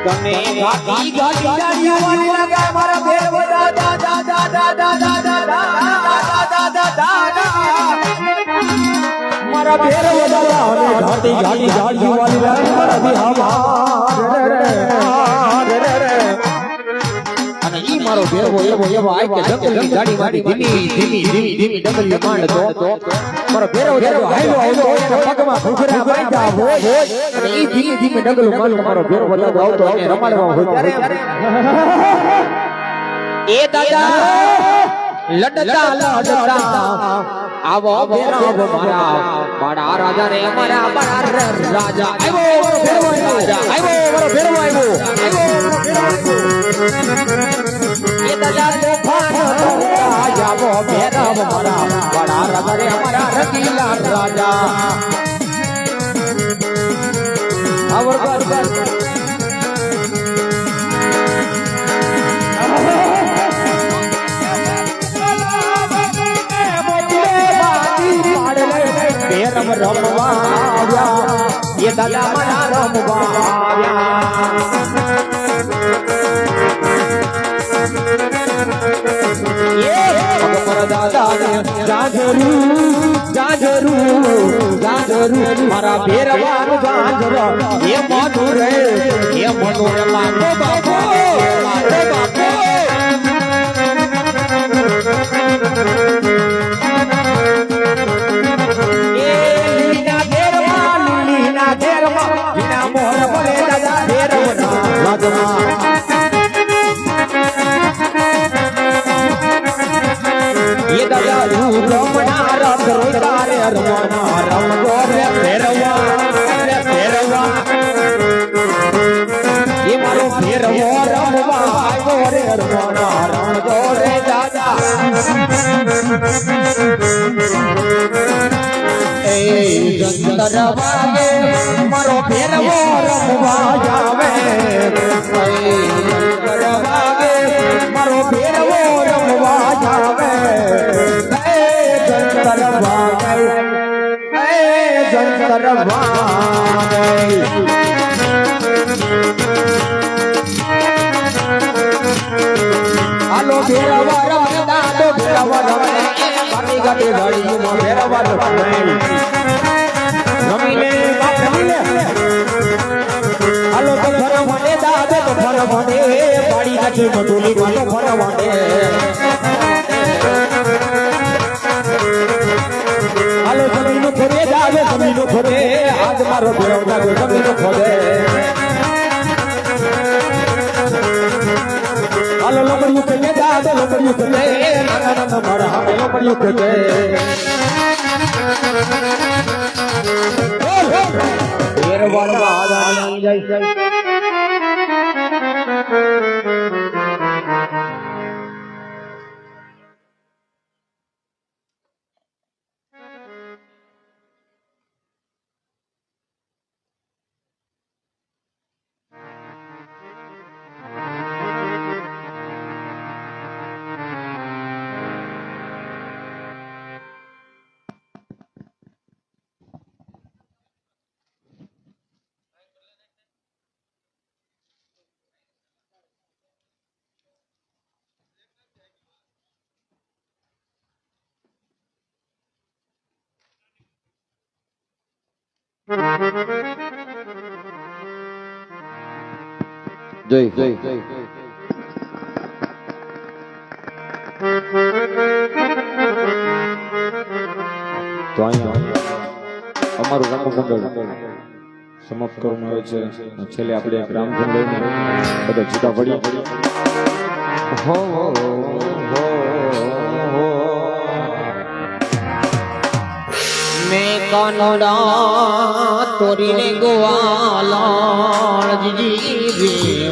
તને ગાડી ગાડી ગાડી વાળી લાગે મારા ભેરવો દાદા દાદા દાદા દાદા દાદા દાદા મારા ભેરવો દાદા ગાડી ગાડી ગાડી વાળી લાગે મારા ભેરવા અને ઈ મારો ભેરવો એવો એવો આય કે જંગલની ગાડી મારી ધીમી ધીમી ધીમી ધીમી ડબલી માંડતો મારો ભેરવો ભેરવો હાઈલો આવતો એના પગમાં ઘૂઘરા બાંધ્યા હોય અને ઈ ધીમી ધીમી ડગલું માંડતો મારો ભેરવો દાદા આવતો અને રમાડવા હોય ત્યારે એ દાદા લડતા લડતા આવો ભેરવો મારા મારા રાજા રે મારા મારા રાજા આવ્યો ભેરવો રાજા આવ્યો મારો ભેરવો આવ્યો એ દાદા તોફાન આવો ભેરવો મારા મારા રાજા રે મારા રંગીલા રાજા આવર બસ રમ રમવા આવ્યા એ દાદા મારા રમવા આવ્યા દાદા જાજરૂ મારા ભેરવાનું જાજર એ મોઢું રે એ મોઢું રે મારો બાપો ये दादा रमना रम रोतारे रमना रम गोरे फेरवा ये मारो फेरवा रमवा गोरे रमना रम गोरे दादा ए जंतर वागे मारो फेरवा रमवा जावे जंतर वागे मारो फेरवा रमवा जावे હાલો ભેરવા રમતા તો ભેરવા રમે ગાડી ગાડી ગાડી મો ભેરવા રમે રમીલે બાપ રમીલે હાલો તો ફરવાડે દાદે તો ફરવાડે ગાડી નાખી મટુલી તો ફરવાડે હાલો જમીનો ખોદે દાદે જમીનો ખોદે આજ મારો ભેરવ દાદે જમીનો ખોદે હાલો લોમડિયું ખોદે દાદે લોમડિયું ખોદે નાના નાના મારા હામે લોમડિયું ખોદે ભેરવા દાદા જય જય જય જય તો અહીંયા અમારું રંગમંડળ સમાપ્ત કરવામાં આવે છે. છેલ્લે આપણે એક રામધૂન લઈને બધા જુદા પડીએ. હો મેં કાનડા તોરીને ગોવાલા જીજી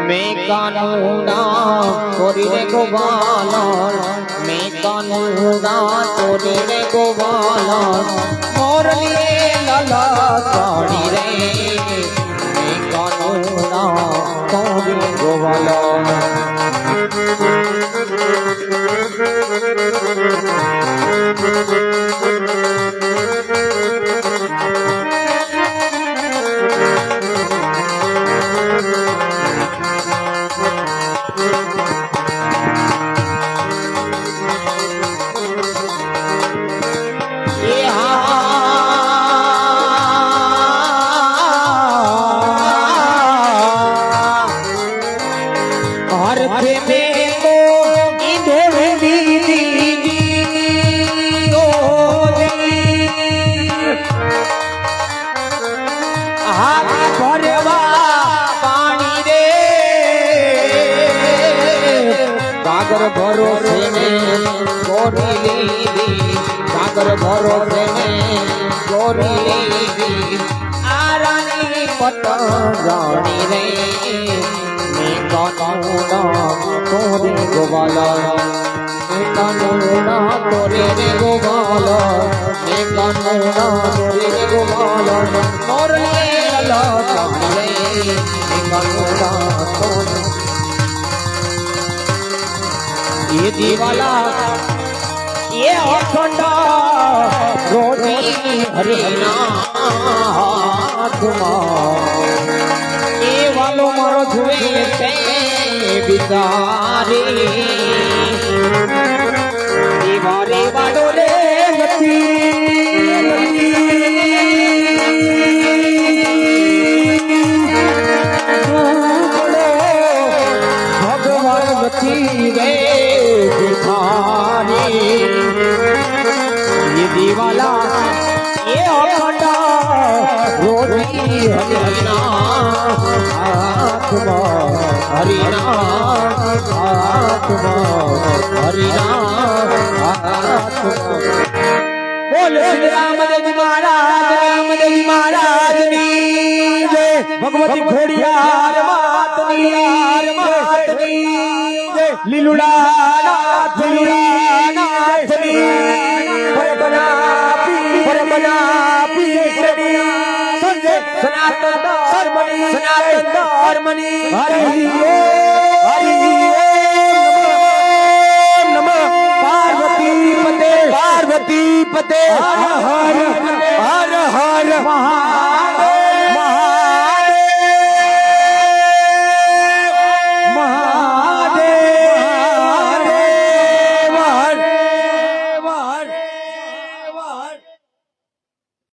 મેં કાનડા તોરીને ગોવાલા મેં કાનડા તોરીને ગોવાલા મોરલીએ લાલા સાડી રે મેં કાનડા તોરીને ગોવાલા પ્રેમે તો ઈંધે દીધી હાથ ભરવા પાણી રે સાગર ભરોસે ને ચોરી લીધી સાગર ભરોસે ને ચોરી લીધી આ રાની પટરાણી રે મેં કાનું નામ તોરે ગોવાલા મેં કાનું નામ તોરે રે ગોવાલા મેં કાનું નામ તોરે રે ગોવાલા મોરે લલાચાણી રે મેં કાનું નામ તોરે ये दीवाला ये अखंडा रोटी हरिना हाथમાં એ વાલો મારો જુએ છે બિચારી દીવારે વાડો રે ભગવાન નથી રે ये दीवाला ये अखंडा रोटी हरिना हाथમાં हरिना हाथમાં हरिना हाथમાં बोल श्री रामदेव महाराजनी जय भगवती घोड़ियार मातनी લીલુડા સનાતન ધર્મની